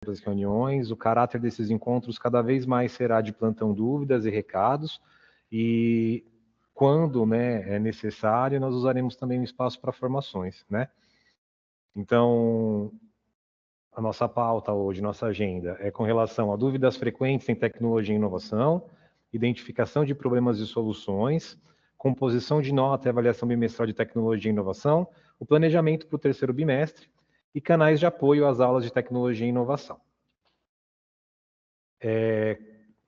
outras reuniões. O caráter desses encontros cada vez mais será de plantão dúvidas e recados, e quando, né, é necessário, nós usaremos também o espaço para formações, né? Então, a nossa pauta hoje, nossa agenda, é com relação a dúvidas frequentes em tecnologia e inovação, identificação de problemas e soluções, composição de nota e avaliação bimestral de tecnologia e inovação, o planejamento para o terceiro bimestre e canais de apoio às aulas de tecnologia e inovação.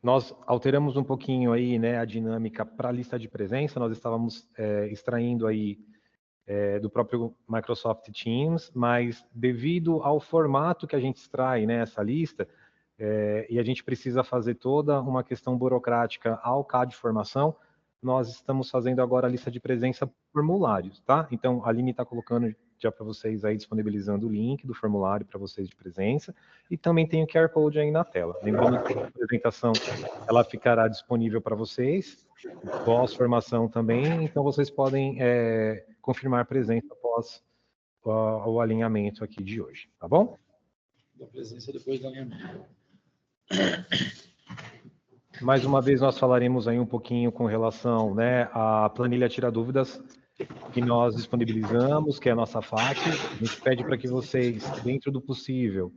Nós alteramos um pouquinho aí, né, a dinâmica para a lista de presença. Nós estávamos extraindo aí do próprio Microsoft Teams, mas devido ao formato que a gente extrai, né, essa lista, e a gente precisa fazer toda uma questão burocrática ao CAD de formação, nós estamos fazendo agora a lista de presença por formulários, tá? Então, a Aline está colocando já para vocês aí, disponibilizando o link do formulário para vocês de presença, e também tem o QR Code aí na tela. Lembrando que a apresentação, ela ficará disponível para vocês, pós-formação também, então vocês podem confirmar presença após o alinhamento aqui de hoje, tá bom? Da presença depois do alinhamento. Mais uma vez nós falaremos aí um pouquinho com relação, né, à planilha Tira Dúvidas que nós disponibilizamos, que é a nossa FAQ. A gente pede para que vocês, dentro do possível,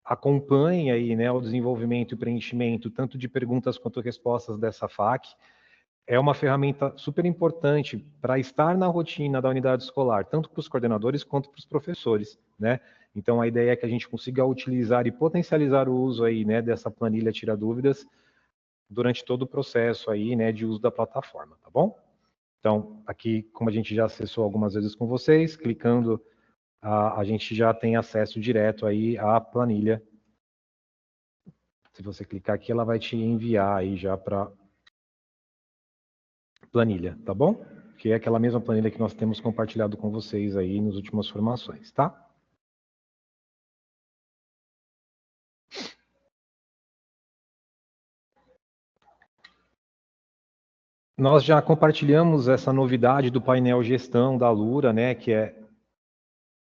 acompanhem aí, né, o desenvolvimento e preenchimento tanto de perguntas quanto respostas dessa FAQ. É uma ferramenta super importante para estar na rotina da unidade escolar, tanto para os coordenadores quanto para os professores, né? Então, a ideia é que a gente consiga utilizar e potencializar o uso aí, né, dessa planilha Tira Dúvidas durante todo o processo aí, né, de uso da plataforma, tá bom? Então, aqui, como a gente já acessou algumas vezes com vocês, clicando, a gente já tem acesso direto aí à planilha. Se você clicar aqui, ela vai te enviar aí já para planilha, tá bom? Que é aquela mesma planilha que nós temos compartilhado com vocês aí nas últimas formações, tá? Nós já compartilhamos essa novidade do painel gestão da Alura, né, que é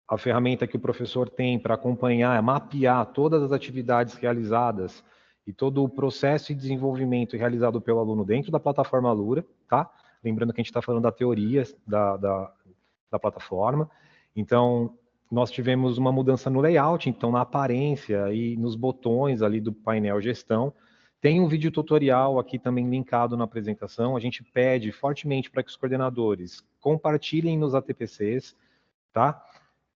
a ferramenta que o professor tem para acompanhar, mapear todas as atividades realizadas e todo o processo e desenvolvimento realizado pelo aluno dentro da plataforma Alura, tá? Lembrando que a gente está falando da teoria da plataforma. Então, nós tivemos uma mudança no layout, então na aparência e nos botões ali do painel gestão. Tem um vídeo tutorial aqui também linkado na apresentação. A gente pede fortemente para que os coordenadores compartilhem nos ATPCs, tá?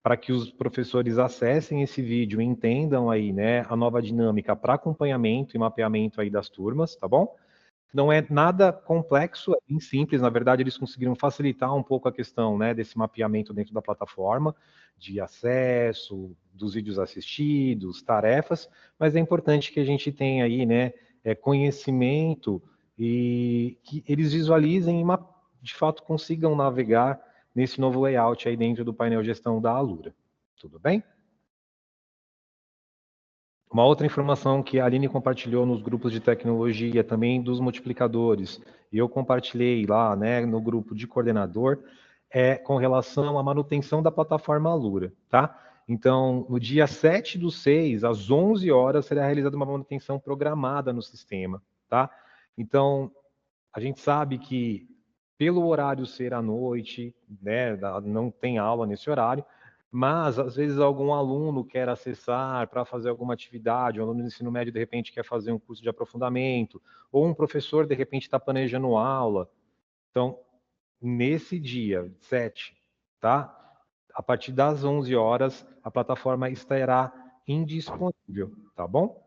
Para que os professores acessem esse vídeo e entendam aí, né, a nova dinâmica para acompanhamento e mapeamento aí das turmas, tá bom? Não é nada complexo, é bem simples. Na verdade, eles conseguiram facilitar um pouco a questão, né, desse mapeamento dentro da plataforma, de acesso, dos vídeos assistidos, tarefas, mas é importante que a gente tenha aí, né, conhecimento e que eles visualizem e, de fato, consigam navegar nesse novo layout aí dentro do painel gestão da Alura. Tudo bem? Uma outra informação que a Aline compartilhou nos grupos de tecnologia, também dos multiplicadores, e eu compartilhei lá, né, no grupo de coordenador, é com relação à manutenção da plataforma Alura, tá? Então, no dia 7/6, às 11 horas, será realizada uma manutenção programada no sistema, tá? Então, a gente sabe que, pelo horário ser à noite, né, não tem aula nesse horário, mas, às vezes, algum aluno quer acessar para fazer alguma atividade, um aluno do ensino médio, de repente, quer fazer um curso de aprofundamento, ou um professor, de repente, está planejando aula. Então, nesse dia 7, tá? A partir das 11 horas, a plataforma estará indisponível, tá bom?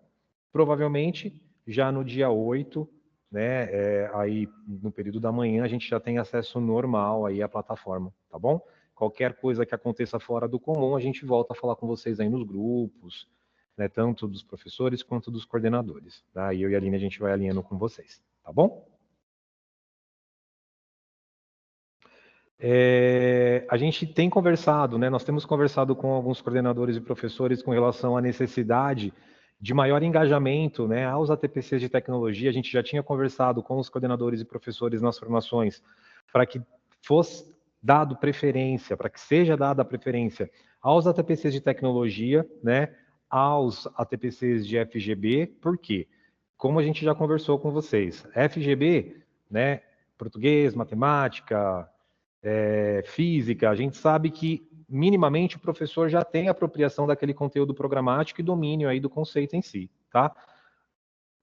Provavelmente, já no dia 8, né, aí no período da manhã, a gente já tem acesso normal aí à plataforma, tá bom? Qualquer coisa que aconteça fora do comum, a gente volta a falar com vocês aí nos grupos, né, tanto dos professores quanto dos coordenadores, tá? E eu e a Aline, a gente vai alinhando com vocês, tá bom? A gente tem conversado, né, nós temos conversado com alguns coordenadores e professores com relação à necessidade de maior engajamento, né, aos ATPCs de tecnologia. A gente já tinha conversado com os coordenadores e professores nas formações para que dado preferência, para que seja dada preferência aos ATPCs de tecnologia, né, aos ATPCs de FGB. Por quê? Como a gente já conversou com vocês, FGB, né, português, matemática, física, a gente sabe que minimamente o professor já tem apropriação daquele conteúdo programático e domínio aí do conceito em si, tá?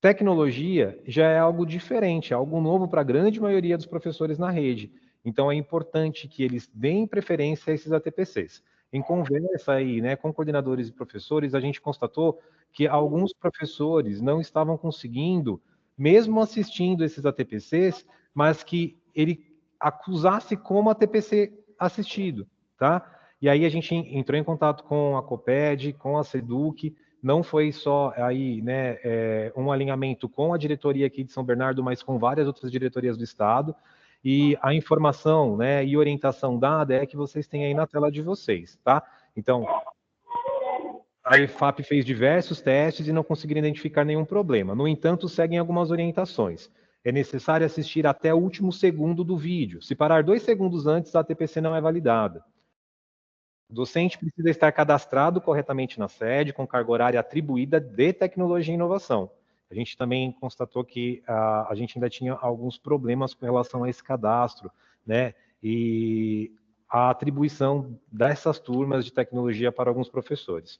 Tecnologia já é algo diferente, é algo novo para a grande maioria dos professores na rede. Então é importante que eles deem preferência a esses ATPCs. Em conversa aí, né, com coordenadores e professores, a gente constatou que alguns professores não estavam conseguindo, mesmo assistindo esses ATPCs, mas que ele acusasse como ATPC assistido, tá? E aí a gente entrou em contato com a Coped, com a Seduc. Não foi só aí, né, um alinhamento com a diretoria aqui de São Bernardo, mas com várias outras diretorias do estado. E a informação, né, e orientação dada é que vocês têm aí na tela de vocês, tá? Então, a IFAP fez diversos testes e não conseguiram identificar nenhum problema. No entanto, seguem algumas orientações. É necessário assistir até o último segundo do vídeo. Se parar 2 segundos antes, a ATPC não é validada. O docente precisa estar cadastrado corretamente na sede, com carga horária atribuída de tecnologia e inovação. A gente também constatou que a gente ainda tinha alguns problemas com relação a esse cadastro, né? E a atribuição dessas turmas de tecnologia para alguns professores.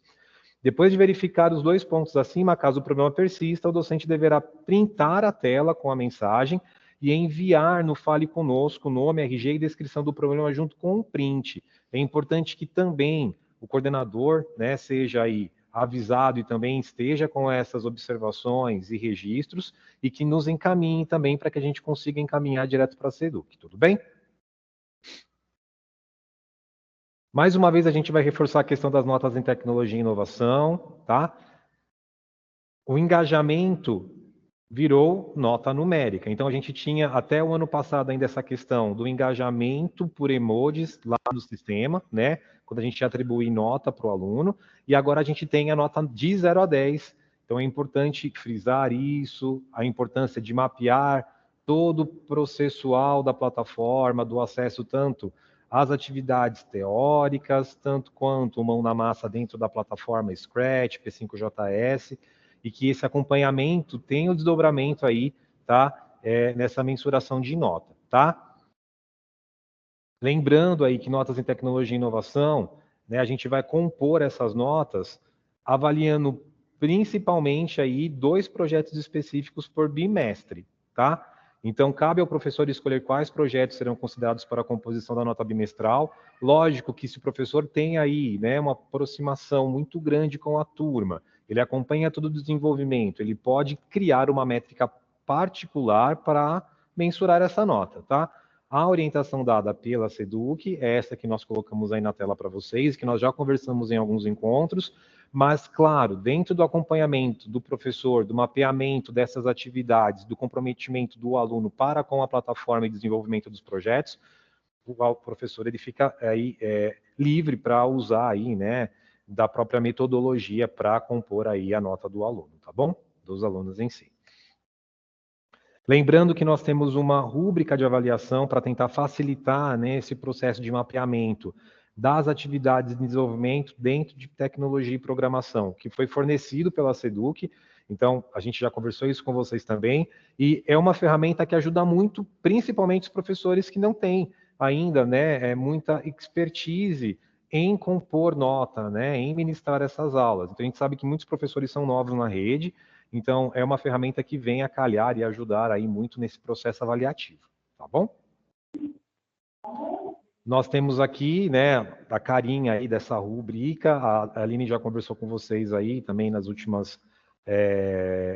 Depois de verificar os 2 pontos acima, caso o problema persista, o docente deverá printar a tela com a mensagem e enviar no Fale Conosco nome, RG e descrição do problema junto com um print. É importante que também o coordenador, né, seja aí avisado e também esteja com essas observações e registros e que nos encaminhe também para que a gente consiga encaminhar direto para a SEDUC, tudo bem? Mais uma vez a gente vai reforçar a questão das notas em tecnologia e inovação, tá? O engajamento virou nota numérica. Então, a gente tinha até o ano passado ainda essa questão do engajamento por emojis lá do sistema, né? Quando a gente atribui nota para o aluno, e agora a gente tem a nota de 0 a 10. Então, é importante frisar isso, a importância de mapear todo o processual da plataforma, do acesso tanto às atividades teóricas, tanto quanto mão na massa dentro da plataforma Scratch, P5JS, e que esse acompanhamento tenha o desdobramento aí, tá? Nessa mensuração de nota, tá? Lembrando aí que notas em tecnologia e inovação, né, a gente vai compor essas notas avaliando principalmente aí 2 projetos específicos por bimestre, tá? Então, cabe ao professor escolher quais projetos serão considerados para a composição da nota bimestral. Lógico que se o professor tem aí, né, uma aproximação muito grande com a turma, ele acompanha todo o desenvolvimento, ele pode criar uma métrica particular para mensurar essa nota, tá? A orientação dada pela SEDUC é essa que nós colocamos aí na tela para vocês, que nós já conversamos em alguns encontros, mas, claro, dentro do acompanhamento do professor, do mapeamento dessas atividades, do comprometimento do aluno para com a plataforma e desenvolvimento dos projetos, o professor ele fica aí livre para usar aí, né, da própria metodologia para compor aí a nota do aluno, tá bom? Dos alunos em si. Lembrando que nós temos uma rúbrica de avaliação para tentar facilitar, né, esse processo de mapeamento das atividades de desenvolvimento dentro de tecnologia e programação, que foi fornecido pela SEDUC. Então, a gente já conversou isso com vocês também, e é uma ferramenta que ajuda muito, principalmente os professores que não têm ainda, né, muita expertise em compor nota, né, em ministrar essas aulas. Então, a gente sabe que muitos professores são novos na rede, então, é uma ferramenta que vem a calhar e ajudar aí muito nesse processo avaliativo, tá bom? Nós temos aqui, né, a carinha aí dessa rubrica, a Aline já conversou com vocês aí também nas últimas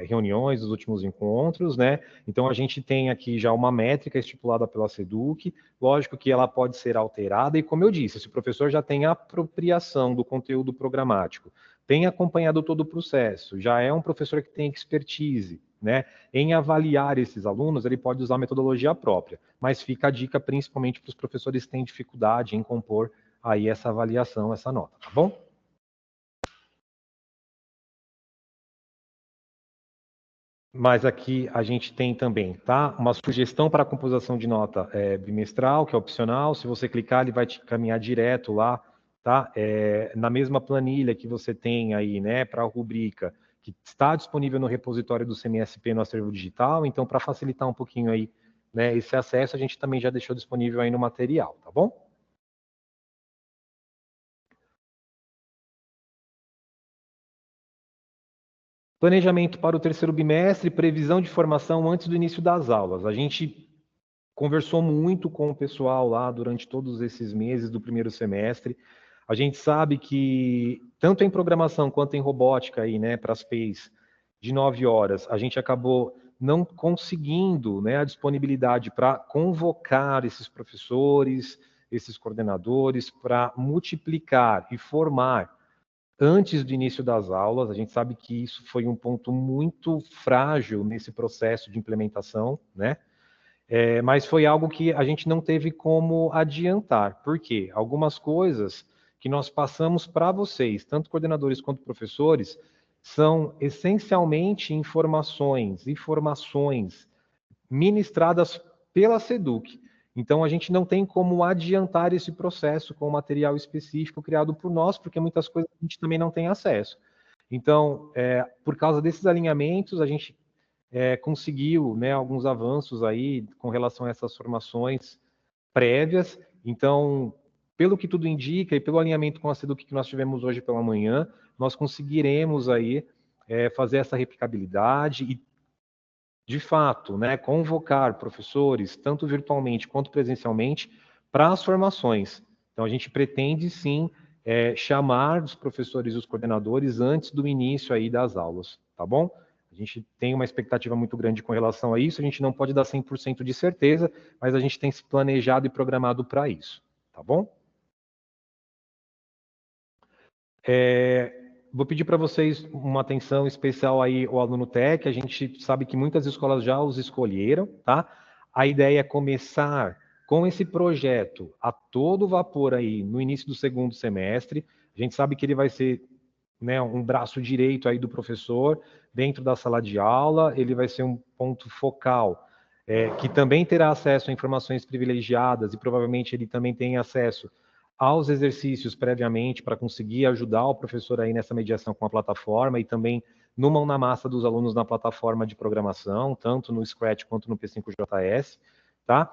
reuniões, nos últimos encontros, né? Então, a gente tem aqui já uma métrica estipulada pela SEDUC, lógico que ela pode ser alterada, e como eu disse, se o professor já tem apropriação do conteúdo programático, tem acompanhado todo o processo, já é um professor que tem expertise, né, em avaliar esses alunos, ele pode usar a metodologia própria, mas fica a dica principalmente para os professores que têm dificuldade em compor aí essa avaliação, essa nota, tá bom? Mas aqui a gente tem também, tá? Uma sugestão para a composição de nota bimestral, que é opcional. Se você clicar, ele vai te caminhar direto lá, tá? Na mesma planilha que você tem aí, né, para a rubrica, que está disponível no repositório do CMSP no acervo digital. Então, para facilitar um pouquinho aí, né, esse acesso, a gente também já deixou disponível aí no material, tá bom? Planejamento para o terceiro bimestre, previsão de formação antes do início das aulas. A gente conversou muito com o pessoal lá durante todos esses meses do primeiro semestre. A gente sabe que, tanto em programação quanto em robótica, aí, né, para as PEIs, de 9 horas, a gente acabou não conseguindo, né, a disponibilidade para convocar esses professores, esses coordenadores, para multiplicar e formar antes do início das aulas. A gente sabe que isso foi um ponto muito frágil nesse processo de implementação, né? Mas foi algo que a gente não teve como adiantar. Por quê? Algumas coisas que nós passamos para vocês, tanto coordenadores quanto professores, são essencialmente informações ministradas pela SEDUC. Então, a gente não tem como adiantar esse processo com material específico criado por nós, porque muitas coisas a gente também não tem acesso. Então, por causa desses alinhamentos, a gente conseguiu, né, alguns avanços aí com relação a essas formações prévias. Então, pelo que tudo indica e pelo alinhamento com a SEDUC que nós tivemos hoje pela manhã, nós conseguiremos aí fazer essa replicabilidade e, de fato, né, convocar professores, tanto virtualmente quanto presencialmente, para as formações. Então, a gente pretende, sim, chamar os professores e os coordenadores antes do início aí das aulas, tá bom? A gente tem uma expectativa muito grande com relação a isso, a gente não pode dar 100% de certeza, mas a gente tem se planejado e programado para isso, tá bom? Vou pedir para vocês uma atenção especial aí ao aluno TEC. A gente sabe que muitas escolas já os escolheram, tá? A ideia é começar com esse projeto a todo vapor aí no início do segundo semestre. A gente sabe que ele vai ser, né, um braço direito aí do professor dentro da sala de aula. Ele vai ser um ponto focal que também terá acesso a informações privilegiadas e provavelmente ele também tem acesso aos exercícios previamente para conseguir ajudar o professor aí nessa mediação com a plataforma e também no mão na massa dos alunos na plataforma de programação, tanto no Scratch quanto no P5JS, tá?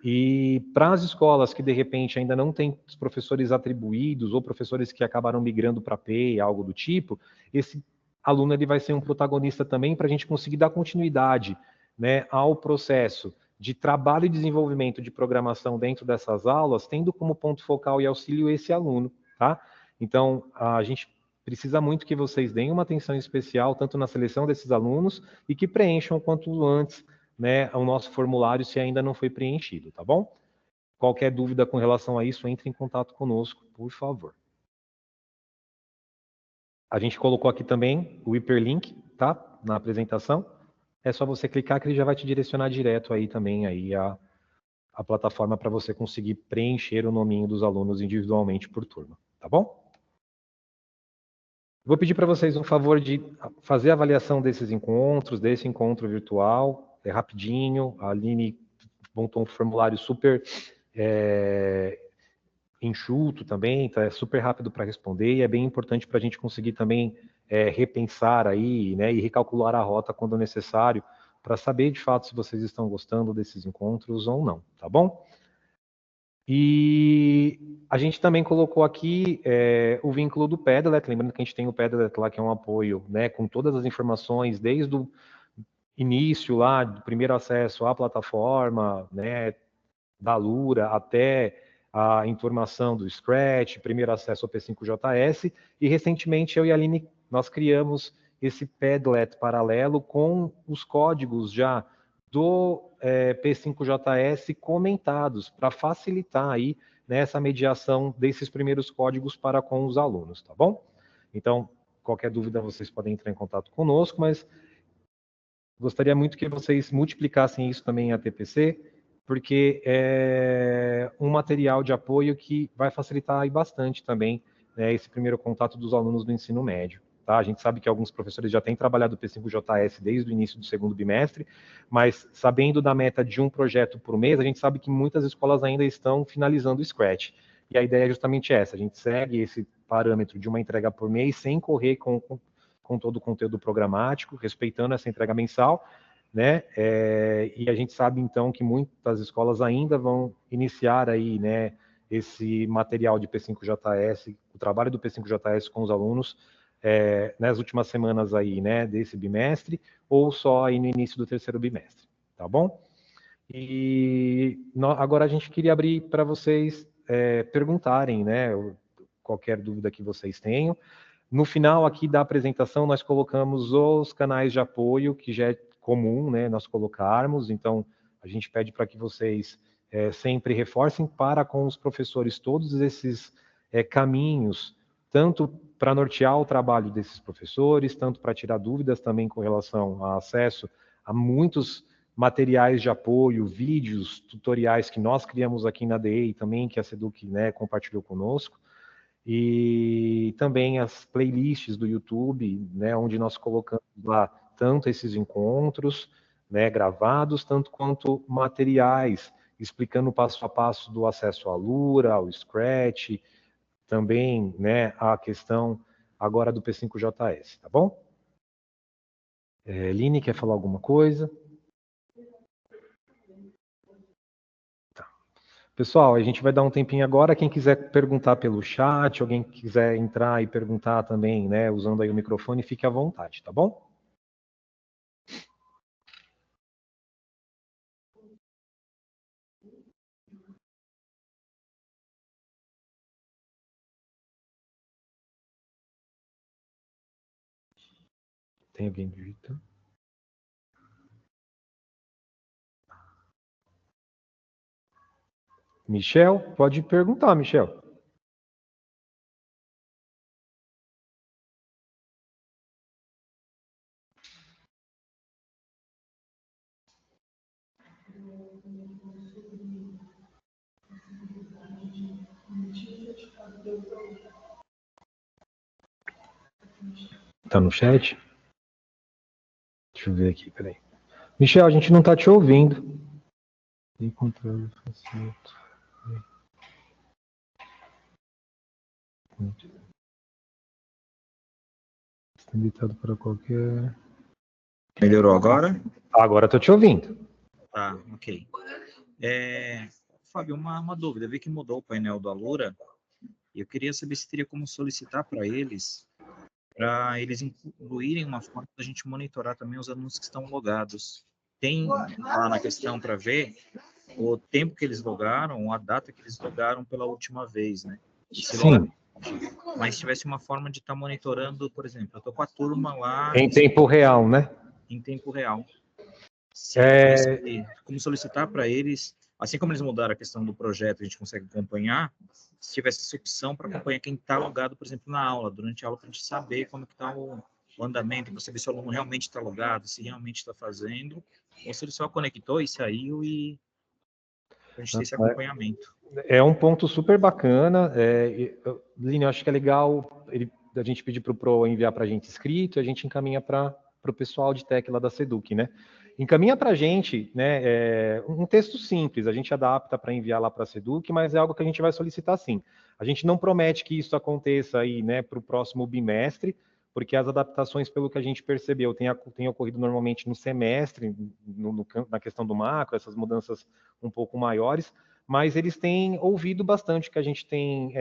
E para as escolas que de repente ainda não têm os professores atribuídos ou professores que acabaram migrando para P, algo do tipo, esse aluno ele vai ser um protagonista também para a gente conseguir dar continuidade, né, ao processo de trabalho e desenvolvimento de programação dentro dessas aulas, tendo como ponto focal e auxílio esse aluno, tá? Então, a gente precisa muito que vocês deem uma atenção especial tanto na seleção desses alunos e que preencham o quanto antes, né, o nosso formulário se ainda não foi preenchido, tá bom? Qualquer dúvida com relação a isso, entre em contato conosco, por favor. A gente colocou aqui também o hiperlink, tá? Na apresentação. É só você clicar que ele já vai te direcionar direto aí também aí a plataforma para você conseguir preencher o nominho dos alunos individualmente por turma, tá bom? Vou pedir para vocês um favor de fazer a avaliação desses encontros, desse encontro virtual, rapidinho. A Aline montou um formulário super enxuto também, tá? É super rápido para responder e é bem importante para a gente conseguir também repensar aí, né, e recalcular a rota quando necessário, para saber de fato se vocês estão gostando desses encontros ou não, tá bom? E a gente também colocou aqui o vínculo do Padlet, lembrando que a gente tem o Padlet lá, que é um apoio, né, com todas as informações, desde o início lá, do primeiro acesso à plataforma, né, da Lura até a informação do Scratch, primeiro acesso ao P5JS, e recentemente eu e a Aline, nós criamos esse Padlet paralelo com os códigos já do P5JS comentados, para facilitar aí, né, essa mediação desses primeiros códigos para com os alunos, tá bom? Então, qualquer dúvida vocês podem entrar em contato conosco, mas gostaria muito que vocês multiplicassem isso também em ATPC, porque é um material de apoio que vai facilitar aí bastante também, né, esse primeiro contato dos alunos do ensino médio, tá? A gente sabe que alguns professores já têm trabalhado o P5JS desde o início do segundo bimestre, mas sabendo da meta de um projeto por mês, a gente sabe que muitas escolas ainda estão finalizando o Scratch. E a ideia é justamente essa, a gente segue esse parâmetro de uma entrega por mês sem correr com todo o conteúdo programático, respeitando essa entrega mensal, né? E a gente sabe, então, que muitas escolas ainda vão iniciar aí, né, esse material de P5JS, o trabalho do P5JS com os alunos nas últimas semanas aí, né, desse bimestre, ou só aí no início do terceiro bimestre, tá bom? E agora a gente queria abrir para vocês perguntarem, né, qualquer dúvida que vocês tenham. No final aqui da apresentação, nós colocamos os canais de apoio, que já é comum, né, nós colocarmos, então a gente pede para que vocês sempre reforcem para com os professores todos esses caminhos, tanto para nortear o trabalho desses professores, tanto para tirar dúvidas também com relação a acesso a muitos materiais de apoio, vídeos, tutoriais que nós criamos aqui na DE e também que a Seduc, né, compartilhou conosco, e também as playlists do YouTube, né, onde nós colocamos lá tanto esses encontros, né, gravados, tanto quanto materiais explicando o passo a passo do acesso à Lura, ao Scratch, também, né, a questão agora do P5JS, tá bom? Line, quer falar alguma coisa? Tá. Pessoal, a gente vai dar um tempinho agora. Quem quiser perguntar pelo chat, alguém quiser entrar e perguntar também, né, usando aí o microfone, fique à vontade, tá bom? Tem alguém digitando? Michel, pode perguntar, Michel. Tá no chat? Deixa eu ver aqui, peraí. Michel, a gente não tá te ouvindo. Encontrando facilito. Está invitado para qualquer... Melhorou agora? Agora estou te ouvindo. Tá, ok. Fábio, uma dúvida. Eu vi que mudou o painel do Alura e eu queria saber se teria como solicitar para eles incluírem uma forma da gente monitorar também os alunos que estão logados. Tem lá na questão para ver o tempo que eles logaram, a data que eles logaram pela última vez, né? Sim. Mas se tivesse uma forma de estar monitorando, por exemplo, eu estou com a turma lá... Em tempo real, né? Em tempo real. Como solicitar para eles, assim como eles mudaram a questão do projeto, a gente consegue acompanhar, se tivesse essa opção para acompanhar quem está logado, por exemplo, na aula, durante a aula, para a gente saber como está o andamento, para saber se o aluno realmente está logado, se realmente está fazendo, ou se ele só conectou e saiu e a gente ter esse acompanhamento. É um ponto super bacana. Line, eu acho que é legal a gente pedir para o Pro enviar para a gente escrito, a gente encaminha para o pessoal de tech lá da Seduc, né? Encaminha para a gente, né, um texto simples, a gente adapta para enviar lá para a Seduc, mas é algo que a gente vai solicitar sim. A gente não promete que isso aconteça aí, né, para o próximo bimestre, porque as adaptações, pelo que a gente percebeu, tem ocorrido normalmente no semestre, na questão do macro, essas mudanças um pouco maiores, mas eles têm ouvido bastante que a gente tem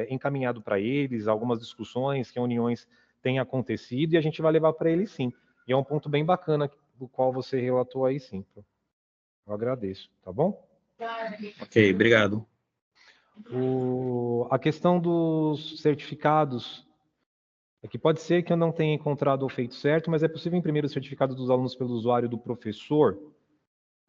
encaminhado para eles, algumas discussões, reuniões têm acontecido, e a gente vai levar para eles sim. E é um ponto bem bacana do qual você relatou aí sim. Eu agradeço, tá bom? Ok, obrigado. A questão dos certificados, é que pode ser que eu não tenha encontrado o feito certo, mas é possível imprimir o certificado dos alunos pelo usuário do professor?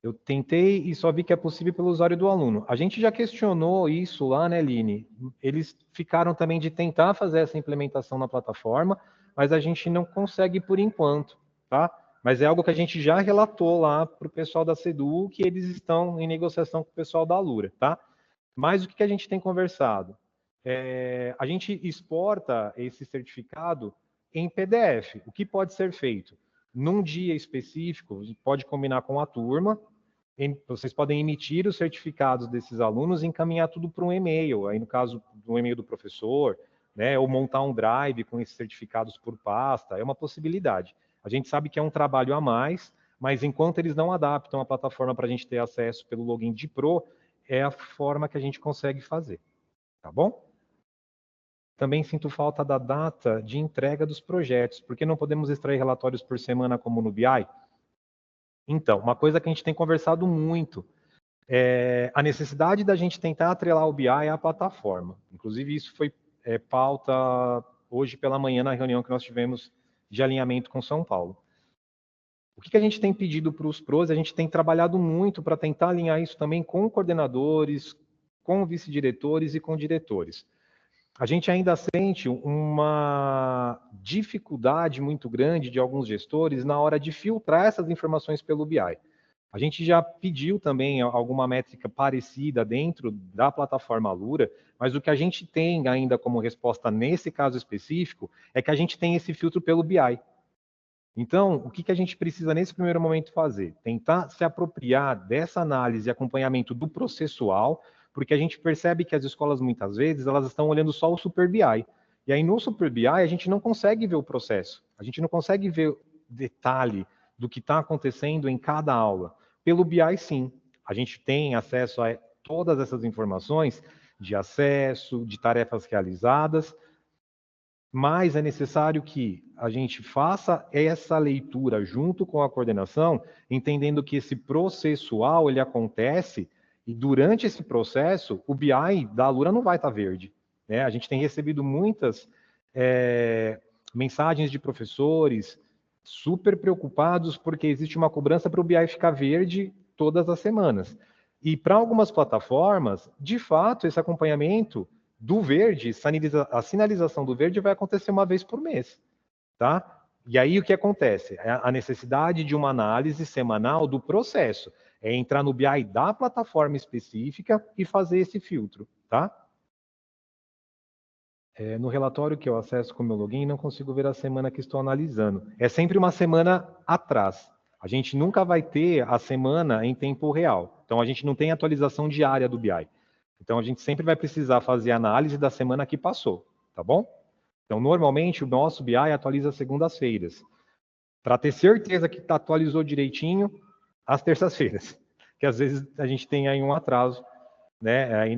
Eu tentei e só vi que é possível pelo usuário do aluno. A gente já questionou isso lá, né, Line? Eles ficaram também de tentar fazer essa implementação na plataforma, mas a gente não consegue por enquanto, tá? Mas é algo que a gente já relatou lá para o pessoal da Sedu, que eles estão em negociação com o pessoal da Alura, tá? Mas o que a gente tem conversado? A gente exporta esse certificado em PDF. O que pode ser feito? Num dia específico, pode combinar com a turma, vocês podem emitir os certificados desses alunos e encaminhar tudo para um e-mail, aí no caso, um e-mail do professor, né, ou montar um drive com esses certificados por pasta, é uma possibilidade. A gente sabe que é um trabalho a mais, mas enquanto eles não adaptam a plataforma para a gente ter acesso pelo login de Pro, é a forma que a gente consegue fazer, tá bom? Também sinto falta da data de entrega dos projetos. Por que não podemos extrair relatórios por semana como no BI? Então, uma coisa que a gente tem conversado muito é a necessidade da gente tentar atrelar o BI à plataforma. Inclusive, isso foi pauta hoje pela manhã na reunião que nós tivemos de alinhamento com São Paulo. O que a gente tem pedido para os pros? A gente tem trabalhado muito para tentar alinhar isso também com coordenadores, com vice-diretores e com diretores. A gente ainda sente uma dificuldade muito grande de alguns gestores na hora de filtrar essas informações pelo BI. A gente já pediu também alguma métrica parecida dentro da plataforma Alura, mas o que a gente tem ainda como resposta nesse caso específico é que a gente tem esse filtro pelo BI. Então, o que a gente precisa nesse primeiro momento fazer? Tentar se apropriar dessa análise e acompanhamento do processual, porque a gente percebe que as escolas, muitas vezes, elas estão olhando só o Super BI. E aí, no Super BI, a gente não consegue ver o processo. A gente não consegue ver o detalhe do que está acontecendo em cada aula. Pelo BI, sim. A gente tem acesso a todas essas informações de acesso, de tarefas realizadas, mas é necessário que a gente faça essa leitura junto com a coordenação, entendendo que esse processual ele acontece e durante esse processo o BI da Alura não vai estar verde, né? A gente tem recebido muitas mensagens de professores super preocupados porque existe uma cobrança para o BI ficar verde todas as semanas. E para algumas plataformas, de fato, esse acompanhamento do verde, a sinalização do verde vai acontecer uma vez por mês, tá? E aí o que acontece? É a necessidade de uma análise semanal do processo. É entrar no BI da plataforma específica e fazer esse filtro, tá? No relatório que eu acesso com o meu login, não consigo ver a semana que estou analisando. É sempre uma semana atrás. A gente nunca vai ter a semana em tempo real. Então, a gente não tem atualização diária do BI. Então, a gente sempre vai precisar fazer análise da semana que passou, tá bom? Então, normalmente, o nosso BI atualiza segundas-feiras. Para ter certeza que atualizou direitinho, às terças-feiras. Que às vezes a gente tem aí um atraso, né? Aí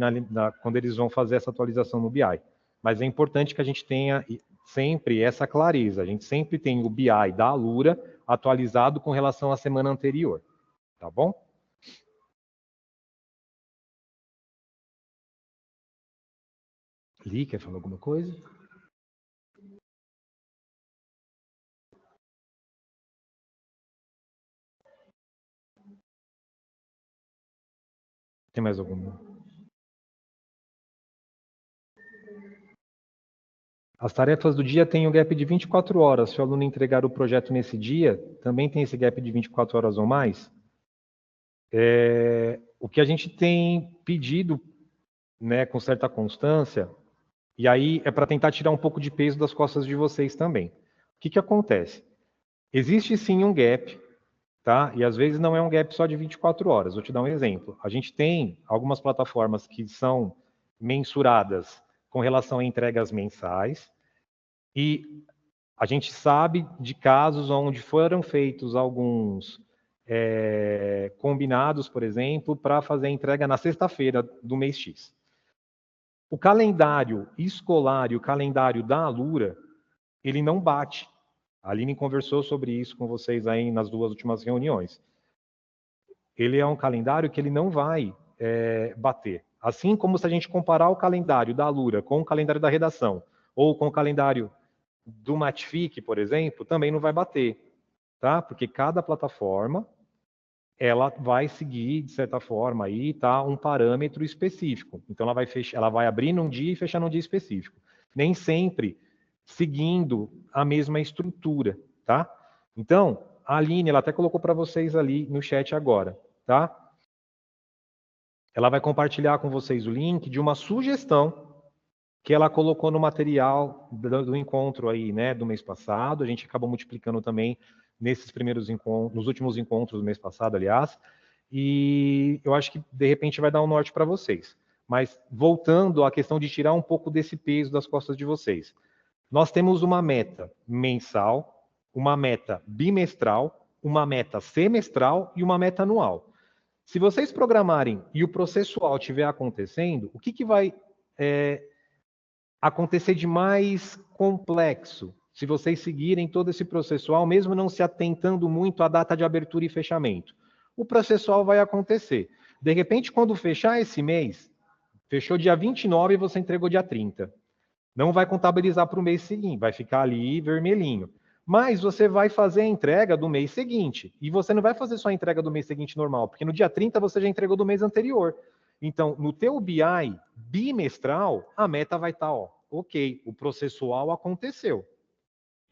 quando eles vão fazer essa atualização no BI. Mas é importante que a gente tenha sempre essa clareza. A gente sempre tem o BI da Alura atualizado com relação à semana anterior, tá bom? Li, quer falar alguma coisa? Tem mais alguma? As tarefas do dia têm um gap de 24 horas. Se o aluno entregar o projeto nesse dia, também tem esse gap de 24 horas ou mais? O que a gente tem pedido, né, com certa constância, e aí é para tentar tirar um pouco de peso das costas de vocês também. O que acontece? Existe sim um gap, tá? E às vezes não é um gap só de 24 horas. Vou te dar um exemplo. A gente tem algumas plataformas que são mensuradas com relação a entregas mensais, e a gente sabe de casos onde foram feitos alguns combinados, por exemplo, para fazer a entrega na sexta-feira do mês X. O calendário escolar e o calendário da Alura, ele não bate. A Aline conversou sobre isso com vocês aí nas duas últimas reuniões. Ele é um calendário que ele não vai bater. Assim como se a gente comparar o calendário da Alura com o calendário da redação, ou com o calendário do Matfic, por exemplo, também não vai bater, tá? Porque cada plataforma ela vai seguir, de certa forma, aí, tá, um parâmetro específico. Então, ela vai abrir num dia e fechar num dia específico. Nem sempre seguindo a mesma estrutura, tá? Então, a Aline, ela até colocou para vocês ali no chat agora, tá? Ela vai compartilhar com vocês o link de uma sugestão que ela colocou no material do encontro aí, né, do mês passado. A gente acabou multiplicando também nesses primeiros encontros, nos últimos encontros do mês passado, aliás. E eu acho que, de repente, vai dar um norte para vocês. Mas, voltando à questão de tirar um pouco desse peso das costas de vocês. Nós temos uma meta mensal, uma meta bimestral, uma meta semestral e uma meta anual. Se vocês programarem e o processual estiver acontecendo, o que vai acontecer de mais complexo? Se vocês seguirem todo esse processual, mesmo não se atentando muito à data de abertura e fechamento, o processual vai acontecer. De repente, quando fechar esse mês, fechou dia 29 e você entregou dia 30. Não vai contabilizar para o mês seguinte, vai ficar ali vermelhinho. Mas você vai fazer a entrega do mês seguinte. E você não vai fazer só a entrega do mês seguinte normal, porque no dia 30 você já entregou do mês anterior. Então, no teu BI bimestral, a meta vai estar, ok, o processual aconteceu.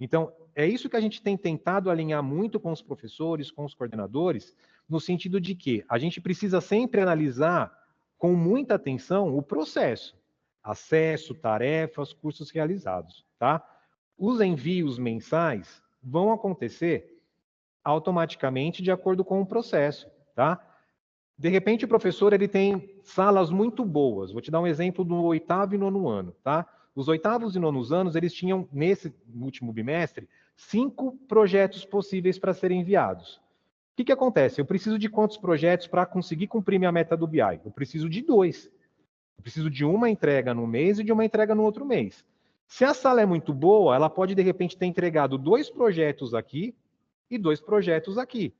Então, é isso que a gente tem tentado alinhar muito com os professores, com os coordenadores, no sentido de que a gente precisa sempre analisar com muita atenção o processo. Acesso, tarefas, cursos realizados, tá? Os envios mensais vão acontecer automaticamente de acordo com o processo, tá? De repente, o professor ele tem salas muito boas. Vou te dar um exemplo do 8º e 9º ano, tá? Os 8º e 9º anos, eles tinham, nesse último bimestre, 5 projetos possíveis para serem enviados. O que acontece? Eu preciso de quantos projetos para conseguir cumprir minha meta do BI? Eu preciso de 2. Eu preciso de uma entrega no mês e de uma entrega no outro mês. Se a sala é muito boa, ela pode, de repente, ter entregado 2 projetos aqui e 2 projetos aqui.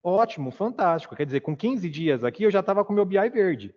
Ótimo, fantástico. Quer dizer, com 15 dias aqui, eu já estava com o meu BI verde.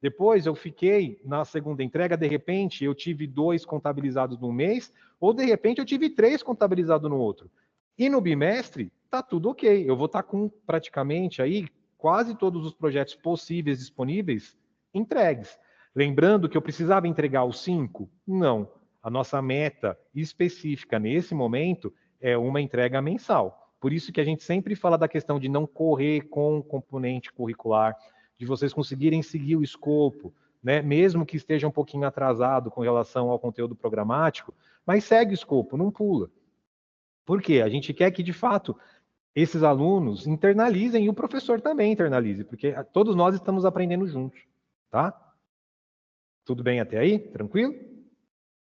Depois, eu fiquei, na segunda entrega, de repente, eu tive 2 contabilizados no mês, ou, de repente, eu tive 3 contabilizados no outro. E no bimestre, tá tudo ok. Eu vou estar com, praticamente, aí, quase todos os projetos possíveis disponíveis entregues. Lembrando que eu precisava entregar os 5? Não. A nossa meta específica nesse momento é uma entrega mensal. Por isso que a gente sempre fala da questão de não correr com o componente curricular, de vocês conseguirem seguir o escopo, né? Mesmo que esteja um pouquinho atrasado com relação ao conteúdo programático, mas segue o escopo, não pula. Por quê? A gente quer que, de fato, esses alunos internalizem e o professor também internalize, porque todos nós estamos aprendendo juntos, tá? Tudo bem até aí? Tranquilo?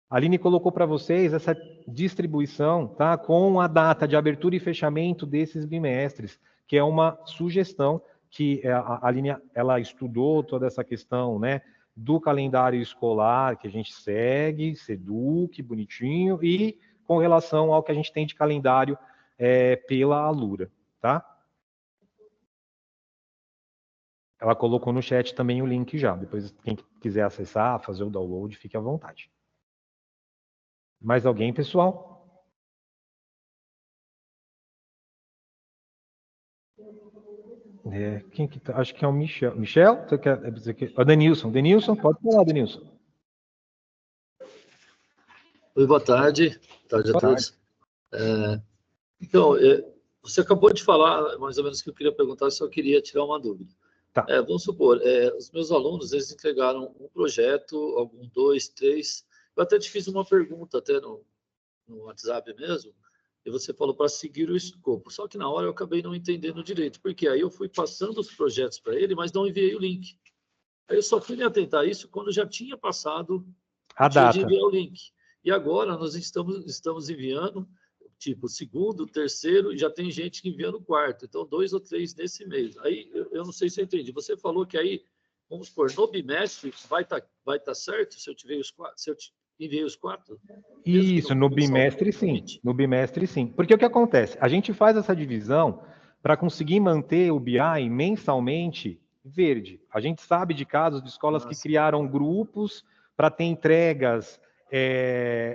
A Aline colocou para vocês essa distribuição, tá? Com a data de abertura e fechamento desses bimestres, que é uma sugestão que a Aline, ela estudou toda essa questão, né? Do calendário escolar que a gente segue, SEDUC, bonitinho, e com relação ao que a gente tem de calendário pela Alura, tá? Ela colocou no chat também o link já. Depois, quem quiser acessar, fazer o download, fique à vontade. Mais alguém, pessoal? Quem que tá? Acho que é o Michel. Michel? Você quer dizer que... O Denilson. Denilson, pode falar, Denilson. Oi, boa tarde. Boa tarde a todos. Então, você acabou de falar mais ou menos o que eu queria perguntar, só queria tirar uma dúvida. Tá. Vamos supor, os meus alunos, eles entregaram um projeto, algum 2, 3. Eu até te fiz uma pergunta, até no WhatsApp mesmo, e você falou para seguir o escopo. Só que na hora eu acabei não entendendo direito, porque aí eu fui passando os projetos para ele, mas não enviei o link. Aí eu só fui me atentar a isso quando já tinha passado a data de enviar o link. E agora nós estamos enviando, tipo, segundo, terceiro, e já tem gente enviando o quarto. Então, 2 ou 3 nesse mês. Aí, eu não sei se eu entendi. Você falou que aí, vamos supor, no bimestre vai tá certo se eu enviei os 4? Isso, no bimestre sim. No bimestre sim. Porque o que acontece? A gente faz essa divisão para conseguir manter o BI mensalmente verde. A gente sabe de casos de escolas que criaram grupos para ter entregas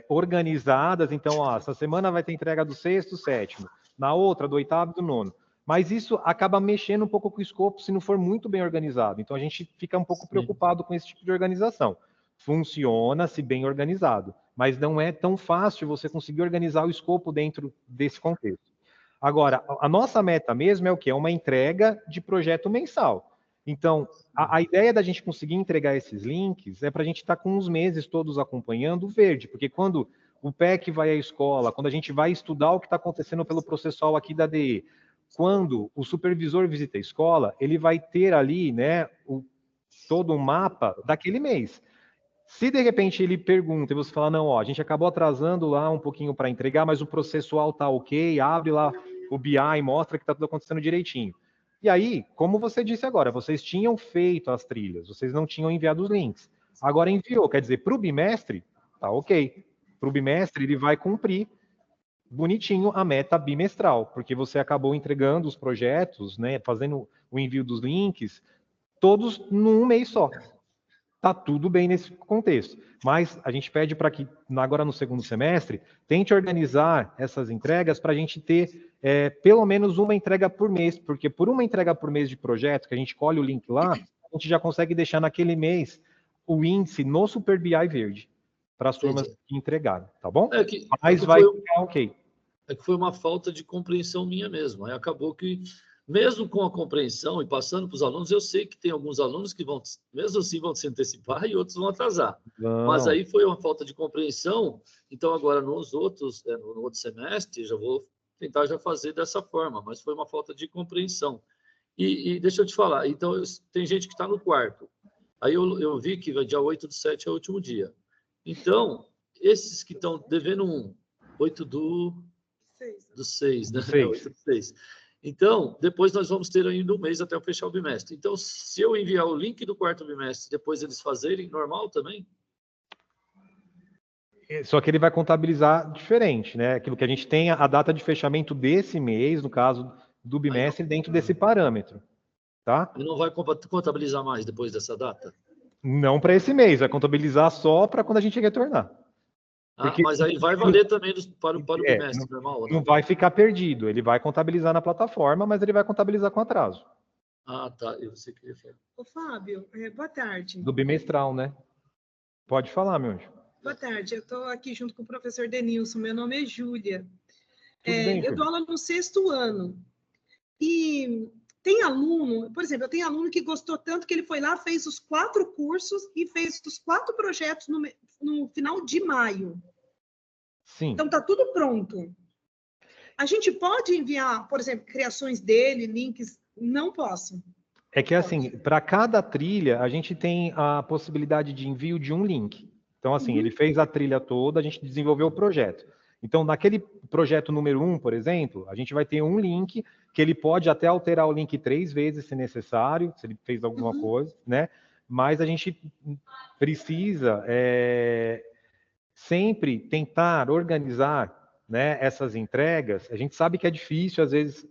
organizadas. Então, essa semana vai ter entrega do 6º, 7º, na outra do 8º e do 9º. Mas isso acaba mexendo um pouco com o escopo se não for muito bem organizado. Então, a gente fica um pouco preocupado com esse tipo de organização. Funciona se bem organizado, mas não é tão fácil você conseguir organizar o escopo dentro desse contexto. Agora, a nossa meta mesmo é o quê? É uma entrega de projeto mensal. Então, a ideia da gente conseguir entregar esses links é para a gente estar com uns meses todos acompanhando o verde, porque quando o PEC vai à escola, quando a gente vai estudar o que está acontecendo pelo processual aqui da DE, quando o supervisor visita a escola, ele vai ter ali, né, todo um mapa daquele mês. Se de repente ele pergunta e você fala, não, ó, a gente acabou atrasando lá um pouquinho para entregar, mas o processual tá ok, abre lá o BI e mostra que está tudo acontecendo direitinho. E aí, como você disse agora, vocês tinham feito as trilhas, vocês não tinham enviado os links. Agora enviou, quer dizer, para o bimestre, tá ok. Para o bimestre, ele vai cumprir bonitinho a meta bimestral, porque você acabou entregando os projetos, né, fazendo o envio dos links, todos num mês só. Tá tudo bem nesse contexto, mas a gente pede para que, agora no segundo semestre, tente organizar essas entregas para a gente ter pelo menos uma entrega por mês, porque por uma entrega por mês de projeto, que a gente colhe o link lá, a gente já consegue deixar naquele mês o índice no Super BI verde, para as turmas que entregaram, tá bom? Mas vai ficar ok. É que foi uma falta de compreensão minha mesmo. Aí acabou que, mesmo com a compreensão e passando para os alunos, eu sei que tem alguns alunos que vão, mesmo assim, vão se antecipar e outros vão atrasar. Não. Mas aí foi uma falta de compreensão. Então, agora, nos outros, no outro semestre, já vou tentar já fazer dessa forma, mas foi uma falta de compreensão. E deixa eu te falar, então, tem gente que está no quarto. Aí eu vi que dia 8/7 é o último dia. Então, esses que estão devendo 8 do 6, né? 8 do 6. Então, depois nós vamos ter ainda um mês até eu fechar o bimestre. Então, se eu enviar o link do quarto bimestre, depois eles fazerem, normal também? Só que ele vai contabilizar diferente, né? Aquilo que a gente tem, a data de fechamento desse mês, no caso do bimestre, dentro desse parâmetro, tá? E não vai contabilizar mais depois dessa data? Não para esse mês, vai contabilizar só para quando a gente retornar. Porque, mas aí vai valer também para o bimestre normal? Não vai ficar perdido, ele vai contabilizar na plataforma, mas ele vai contabilizar com atraso. Ah, tá. E você queria falar? Ô, Fábio, boa tarde. Do bimestral, né? Pode falar, meu anjo. Boa tarde, eu estou aqui junto com o professor Denilson, meu nome é Júlia. Eu dou aula no 6º ano. E tem aluno, por exemplo, eu tenho aluno que gostou tanto que ele foi lá, fez os 4 cursos e fez os 4 projetos no final de maio. Sim. Então, está tudo pronto. A gente pode enviar, por exemplo, criações dele, links? Não posso. É que, assim, para cada trilha, a gente tem a possibilidade de envio de um link. Então, assim, ele fez a trilha toda, a gente desenvolveu o projeto. Então, naquele projeto número 1, por exemplo, a gente vai ter um link que ele pode até alterar o link 3 vezes, se necessário, se ele fez alguma coisa, né? Mas a gente precisa sempre tentar organizar, né, essas entregas. A gente sabe que é difícil, às vezes,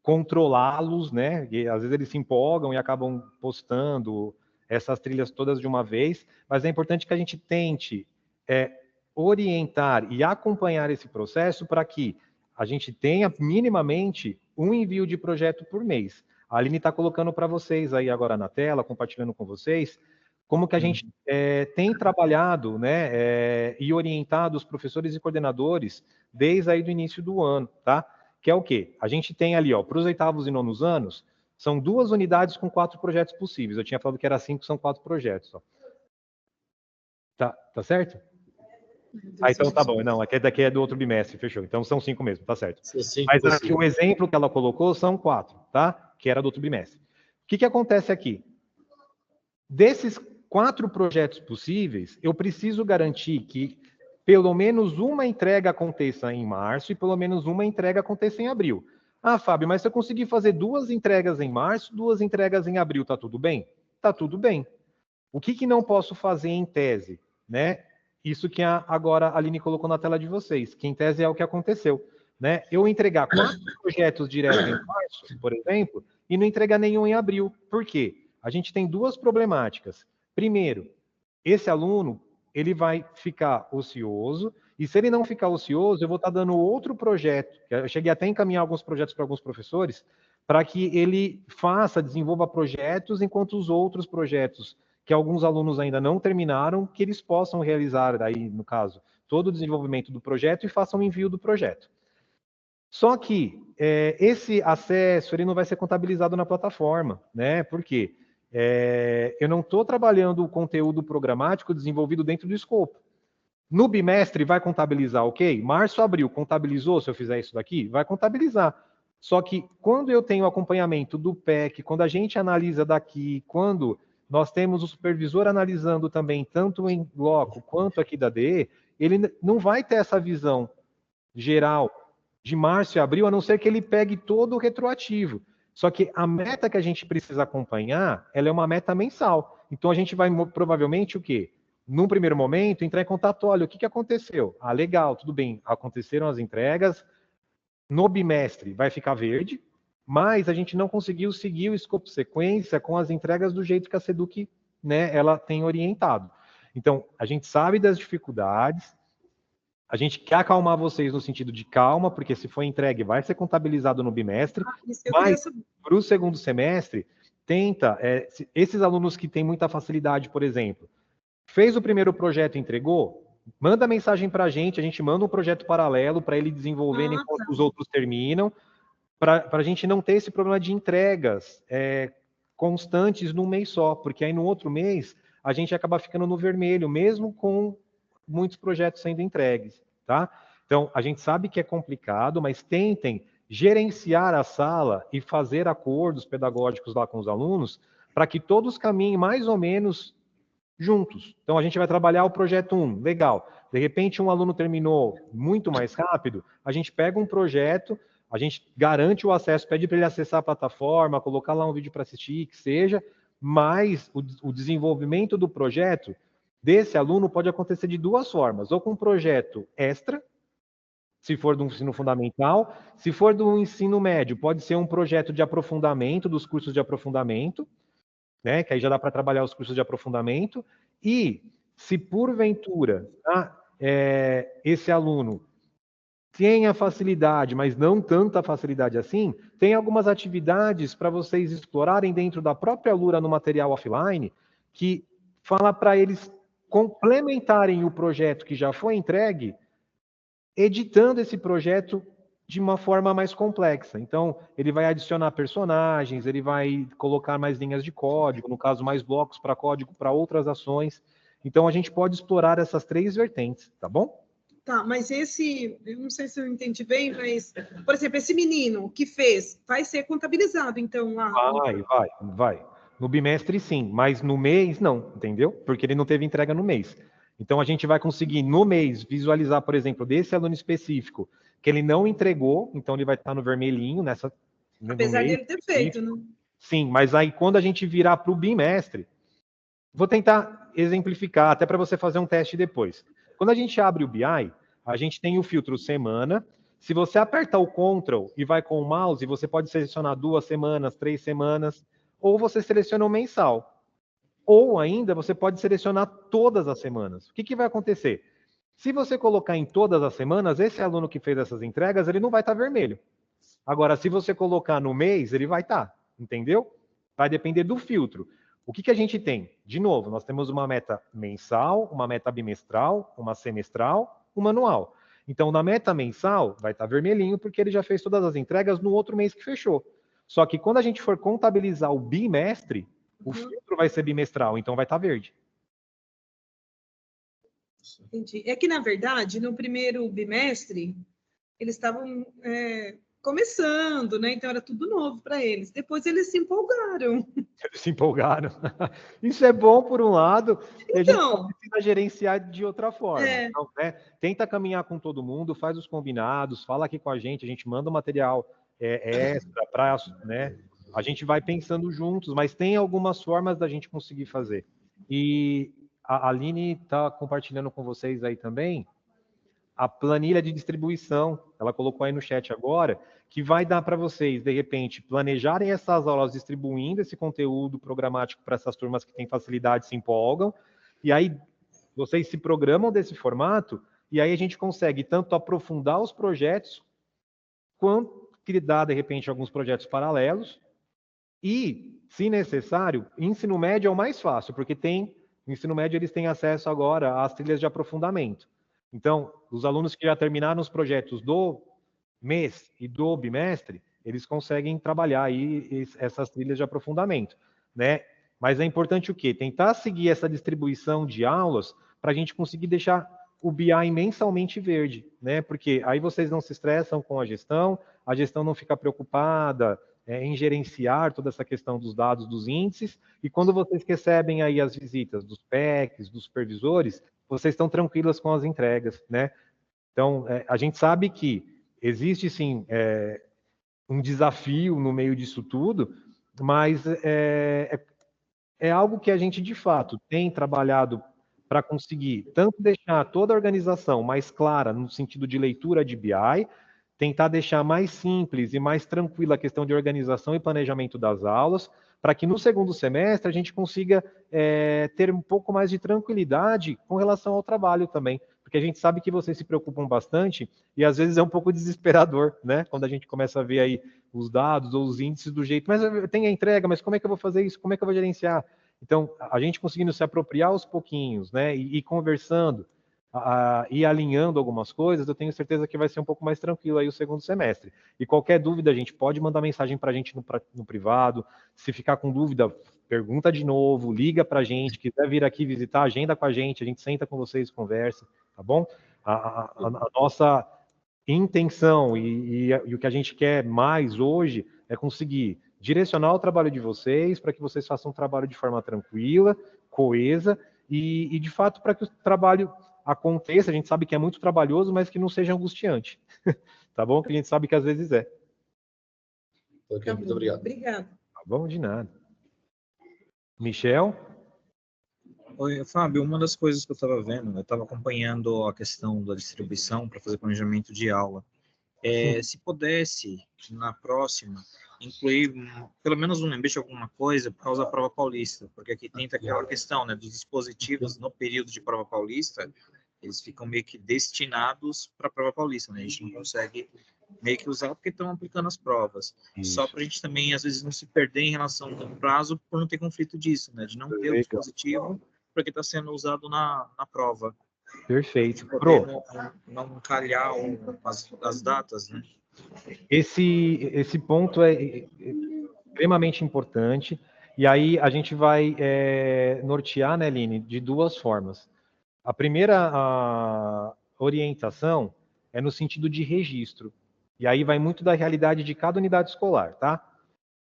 controlá-los, né? E, às vezes eles se empolgam e acabam postando essas trilhas todas de uma vez, mas é importante que a gente tente orientar e acompanhar esse processo para que a gente tenha minimamente um envio de projeto por mês. A Aline está colocando para vocês aí agora na tela, compartilhando com vocês, como que a gente tem trabalhado, né, e orientado os professores e coordenadores desde aí do início do ano, tá? Que é o quê? A gente tem ali, ó, para os 8º e 9º anos, são 2 unidades com 4 projetos possíveis. Eu tinha falado que era 5, são 4 projetos. Ó. Tá certo? Então tá bom. Não, daqui é do outro bimestre, fechou. Então são 5 mesmo, tá certo. Mas aqui, o exemplo que ela colocou são 4, tá? Que era do outro bimestre. O que acontece aqui? Desses 4 projetos possíveis, eu preciso garantir que pelo menos uma entrega aconteça em março e pelo menos uma entrega aconteça em abril. Ah, Fábio, mas se eu conseguir fazer 2 entregas em março, 2 entregas em abril, tá tudo bem? Tá tudo bem. O que não posso fazer em tese, né? Isso que agora a Aline colocou na tela de vocês, que em tese é o que aconteceu, né? Eu entregar 4 projetos direto em março, por exemplo, e não entregar nenhum em abril. Por quê? A gente tem 2 problemáticas. Primeiro, esse aluno, ele vai ficar ocioso, e se ele não ficar ocioso, eu vou estar dando outro projeto. Eu cheguei até a encaminhar alguns projetos para alguns professores, para que ele desenvolva projetos, enquanto os outros projetos, que alguns alunos ainda não terminaram, que eles possam realizar, aí, no caso, todo o desenvolvimento do projeto e façam o envio do projeto. Só que esse acesso ele não vai ser contabilizado na plataforma, né? Por quê? Eu não estou trabalhando o conteúdo programático desenvolvido dentro do escopo. No bimestre vai contabilizar, ok? Março, abril, contabilizou se eu fizer isso daqui? Vai contabilizar. Só que quando eu tenho acompanhamento do PEC, quando a gente analisa daqui, quando nós temos o supervisor analisando também, tanto em bloco quanto aqui da DE, ele não vai ter essa visão geral de março e abril, a não ser que ele pegue todo o retroativo. Só que a meta que a gente precisa acompanhar, ela é uma meta mensal. Então a gente vai provavelmente o quê? Num primeiro momento, entrar em contato, olha, o que aconteceu? Ah, legal, tudo bem, aconteceram as entregas, no bimestre vai ficar verde, mas a gente não conseguiu seguir o escopo sequência com as entregas do jeito que a Seduc, né, ela tem orientado. Então, a gente sabe das dificuldades, a gente quer acalmar vocês no sentido de calma, porque se for entregue, vai ser contabilizado no bimestre, mas para o segundo semestre, tenta, esses alunos que têm muita facilidade, por exemplo, fez o primeiro projeto e entregou, manda mensagem para a gente manda um projeto paralelo para ele desenvolver enquanto os outros terminam, para a gente não ter esse problema de entregas constantes num mês só, porque aí no outro mês a gente acaba ficando no vermelho, mesmo com muitos projetos sendo entregues, tá? Então, a gente sabe que é complicado, mas tentem gerenciar a sala e fazer acordos pedagógicos lá com os alunos para que todos caminhem mais ou menos juntos. Então, a gente vai trabalhar o projeto 1, legal. De repente, um aluno terminou muito mais rápido, a gente pega um projeto, a gente garante o acesso, pede para ele acessar a plataforma, colocar lá um vídeo para assistir, que seja, mas o desenvolvimento do projeto desse aluno pode acontecer de duas formas, ou com um projeto extra, se for do ensino fundamental, se for do ensino médio, pode ser um projeto de aprofundamento, dos cursos de aprofundamento, né, que aí já dá para trabalhar os cursos de aprofundamento, e se porventura esse aluno tenha facilidade, mas não tanta facilidade assim, tem algumas atividades para vocês explorarem dentro da própria Lura no material offline, que fala para eles complementarem o projeto que já foi entregue, editando esse projeto de uma forma mais complexa. Então, ele vai adicionar personagens, ele vai colocar mais linhas de código, no caso, mais blocos para código para outras ações. Então, a gente pode explorar essas três vertentes, tá bom? Tá, mas eu não sei se eu entendi bem, mas, por exemplo, esse menino que fez, vai ser contabilizado, então, lá? Vai. No bimestre, sim, mas no mês, não, entendeu? Porque ele não teve entrega no mês. Então, a gente vai conseguir, no mês, visualizar, por exemplo, desse aluno específico, que ele não entregou, então ele vai estar no vermelhinho, apesar dele ter feito, né? Sim, mas aí, quando a gente virar para o bimestre, vou tentar exemplificar, até para você fazer um teste depois. Quando a gente abre o BI, a gente tem o filtro semana. Se você apertar o Ctrl e vai com o mouse, você pode selecionar 2 semanas, 3 semanas, ou você seleciona o mensal. Ou ainda, você pode selecionar todas as semanas. O que vai acontecer? Se você colocar em todas as semanas, esse aluno que fez essas entregas, ele não vai estar vermelho. Agora, se você colocar no mês, ele vai estar, entendeu? Vai depender do filtro. O que a gente tem? De novo, nós temos uma meta mensal, uma meta bimestral, uma semestral, uma anual. Então, na meta mensal, vai estar vermelhinho, porque ele já fez todas as entregas no outro mês que fechou. Só que quando a gente for contabilizar o bimestre, o filtro vai ser bimestral, então vai estar verde. Entendi. É que, na verdade, no primeiro bimestre, eles estavam começando, né? Então era tudo novo para eles. Depois eles se empolgaram. Eles se empolgaram. Isso é bom por um lado, e a gente precisa gerenciar de outra forma. Então, né, tenta caminhar com todo mundo, faz os combinados, fala aqui com a gente manda o material extra para, né? A gente vai pensando juntos, mas tem algumas formas da gente conseguir fazer. E a Aline está compartilhando com vocês aí também a planilha de distribuição, ela colocou aí no chat agora, que vai dar para vocês, de repente, planejarem essas aulas distribuindo esse conteúdo programático para essas turmas que têm facilidade, se empolgam, e aí vocês se programam desse formato, e aí a gente consegue tanto aprofundar os projetos, quanto criar, de repente, alguns projetos paralelos, e, se necessário, ensino médio é o mais fácil, porque no ensino médio eles têm acesso agora às trilhas de aprofundamento. Então, os alunos que já terminaram os projetos do mês e do bimestre, eles conseguem trabalhar aí essas trilhas de aprofundamento, né? Mas é importante o quê? Tentar seguir essa distribuição de aulas para a gente conseguir deixar o BI mensalmente verde, né? Porque aí vocês não se estressam com a gestão não fica preocupada em gerenciar toda essa questão dos dados, dos índices, e quando vocês recebem aí as visitas dos PECs, dos supervisores, vocês estão tranquilas com as entregas, né? Então, a gente sabe que existe, sim, um desafio no meio disso tudo, mas é algo que a gente, de fato, tem trabalhado para conseguir tanto deixar toda a organização mais clara no sentido de leitura de BI, tentar deixar mais simples e mais tranquila a questão de organização e planejamento das aulas, para que no segundo semestre a gente consiga ter um pouco mais de tranquilidade com relação ao trabalho também, porque a gente sabe que vocês se preocupam bastante e às vezes é um pouco desesperador, né? Quando a gente começa a ver aí os dados ou os índices do jeito, mas tem a entrega, mas como é que eu vou fazer isso? Como é que eu vou gerenciar? Então, a gente conseguindo se apropriar aos pouquinhos, né? E conversando, e alinhando algumas coisas, eu tenho certeza que vai ser um pouco mais tranquilo aí o segundo semestre. E qualquer dúvida, a gente pode mandar mensagem para a gente no privado. Se ficar com dúvida, pergunta de novo, liga para a gente, quiser vir aqui visitar, agenda com a gente senta com vocês e conversa, tá bom? A nossa intenção e o que a gente quer mais hoje é conseguir direcionar o trabalho de vocês para que vocês façam um trabalho de forma tranquila, coesa e de fato, para que o trabalho aconteça. A gente sabe que é muito trabalhoso, mas que não seja angustiante. Tá bom? Que a gente sabe que às vezes é. Ok, muito obrigado. Obrigada. Tá bom, de nada. Michel? Oi, Fábio, uma das coisas que eu estava vendo, eu estava acompanhando a questão da distribuição para fazer planejamento de aula. Se pudesse, na próxima, incluir pelo menos um lembrete, alguma coisa para usar a prova paulista, porque aqui tem aquela questão, né, dos dispositivos no período de prova paulista, eles ficam meio que destinados para a prova paulista, né? A gente não consegue meio que usar porque estão aplicando as provas. Isso. Só para a gente também, às vezes, não se perder em relação ao prazo por não ter conflito disso, né? De não ter o dispositivo porque está sendo usado na prova. Perfeito. Poder não calhar as datas, né? Esse ponto é extremamente importante. E aí a gente vai nortear, né, Line, de duas formas. A primeira orientação é no sentido de registro. E aí vai muito da realidade de cada unidade escolar, tá?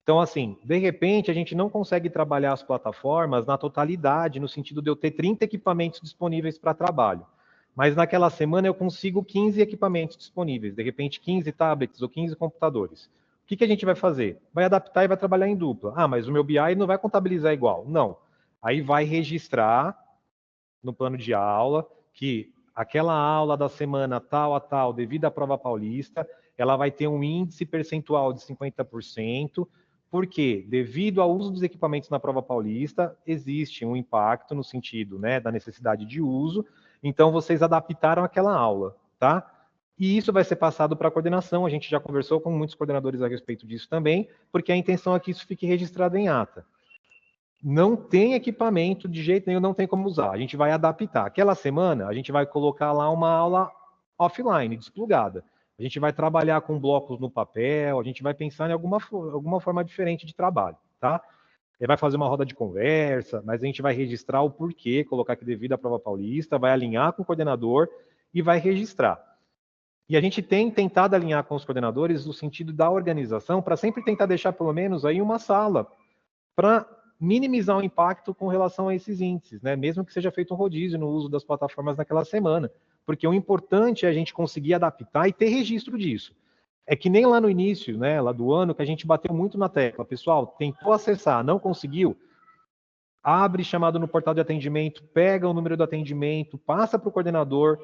Então, assim, de repente, a gente não consegue trabalhar as plataformas na totalidade, no sentido de eu ter 30 equipamentos disponíveis para trabalho. Mas naquela semana eu consigo 15 equipamentos disponíveis, de repente 15 tablets ou 15 computadores. O que a gente vai fazer? Vai adaptar e vai trabalhar em dupla. Ah, mas o meu BI não vai contabilizar igual. Não. Aí vai registrar no plano de aula que aquela aula da semana tal a tal, devido à prova paulista, ela vai ter um índice percentual de 50%, porque, devido ao uso dos equipamentos na prova paulista, existe um impacto no sentido, né, da necessidade de uso, então vocês adaptaram aquela aula, tá? E isso vai ser passado para a coordenação, a gente já conversou com muitos coordenadores a respeito disso também, porque a intenção é que isso fique registrado em ata. Não tem equipamento de jeito nenhum, não tem como usar. A gente vai adaptar. Aquela semana, a gente vai colocar lá uma aula offline, desplugada. A gente vai trabalhar com blocos no papel, a gente vai pensar em alguma forma diferente de trabalho, tá? Ele vai fazer uma roda de conversa, mas a gente vai registrar o porquê, colocar aqui devido à prova paulista, vai alinhar com o coordenador e vai registrar. E a gente tem tentado alinhar com os coordenadores no sentido da organização, para sempre tentar deixar pelo menos aí uma sala para minimizar o impacto com relação a esses índices, né? Mesmo que seja feito um rodízio no uso das plataformas naquela semana. Porque o importante é a gente conseguir adaptar e ter registro disso. É que nem lá no início, né, lá do ano, que a gente bateu muito na tecla. Pessoal, tentou acessar, não conseguiu, abre chamado no portal de atendimento, pega o número do atendimento, passa para o coordenador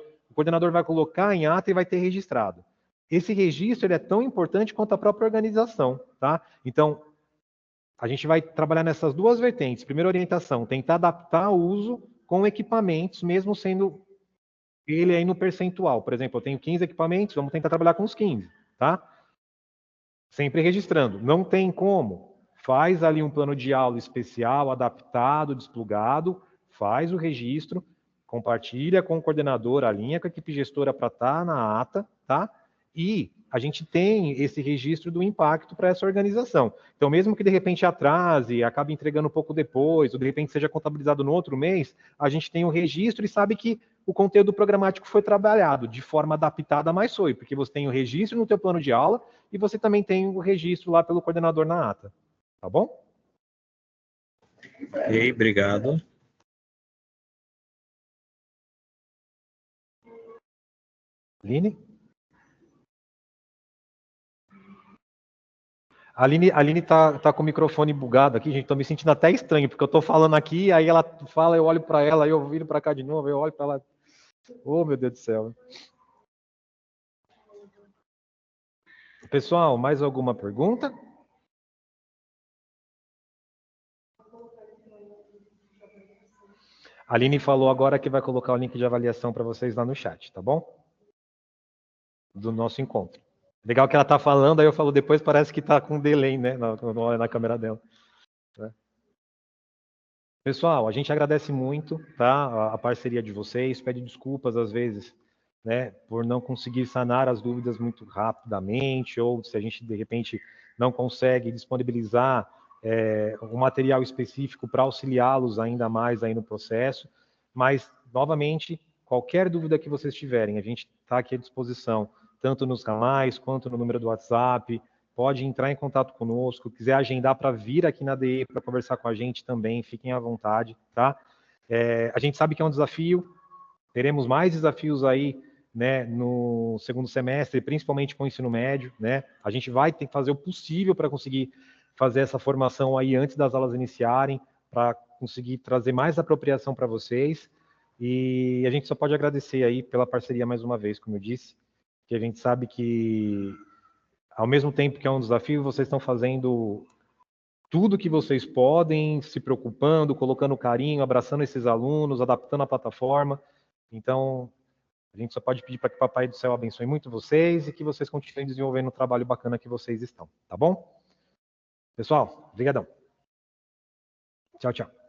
vai colocar em ata e vai ter registrado. Esse registro ele é tão importante quanto a própria organização, tá? Então, a gente vai trabalhar nessas duas vertentes. Primeira orientação, tentar adaptar o uso com equipamentos, mesmo sendo ele aí no percentual. Por exemplo, eu tenho 15 equipamentos, vamos tentar trabalhar com os 15, tá? Sempre registrando. Não tem como. Faz ali um plano de aula especial, adaptado, desplugado, faz o registro, compartilha com o coordenador a linha com a equipe gestora para estar na ata, tá? E a gente tem esse registro do impacto para essa organização. Então, mesmo que de repente atrase, acabe entregando um pouco depois, ou de repente seja contabilizado no outro mês, a gente tem o registro e sabe que o conteúdo programático foi trabalhado de forma adaptada, mas foi, porque você tem o registro no teu plano de aula e você também tem o registro lá pelo coordenador na ata. Tá bom? Ok, obrigado. Aline? A Aline tá com o microfone bugado aqui, gente. Tô me sentindo até estranho, porque eu tô falando aqui, aí ela fala, eu olho para ela, aí eu viro para cá de novo, eu olho para ela. Oh, meu Deus do céu. Pessoal, mais alguma pergunta? A Aline falou agora que vai colocar o link de avaliação para vocês lá no chat, tá bom? Do nosso encontro. Legal que ela tá falando, aí eu falo depois, parece que tá com delay, né? Na câmera dela. Pessoal, a gente agradece muito, tá, a parceria de vocês, pede desculpas às vezes, né, por não conseguir sanar as dúvidas muito rapidamente, ou se a gente de repente não consegue disponibilizar um material específico para auxiliá-los ainda mais aí no processo, mas novamente, qualquer dúvida que vocês tiverem, a gente está aqui à disposição, tanto nos canais quanto no número do WhatsApp. Pode entrar em contato conosco, quiser agendar para vir aqui na DE para conversar com a gente também, fiquem à vontade, tá? A gente sabe que é um desafio, teremos mais desafios aí, né, no segundo semestre, principalmente com o ensino médio, né? A gente vai ter que fazer o possível para conseguir fazer essa formação aí antes das aulas iniciarem, para conseguir trazer mais apropriação para vocês. E a gente só pode agradecer aí pela parceria mais uma vez, como eu disse, que a gente sabe que ao mesmo tempo que é um desafio, vocês estão fazendo tudo que vocês podem, se preocupando, colocando carinho, abraçando esses alunos, adaptando a plataforma. Então, a gente só pode pedir para que o Papai do Céu abençoe muito vocês e que vocês continuem desenvolvendo o trabalho bacana que vocês estão, tá bom? Pessoal, obrigadão. Tchau, tchau.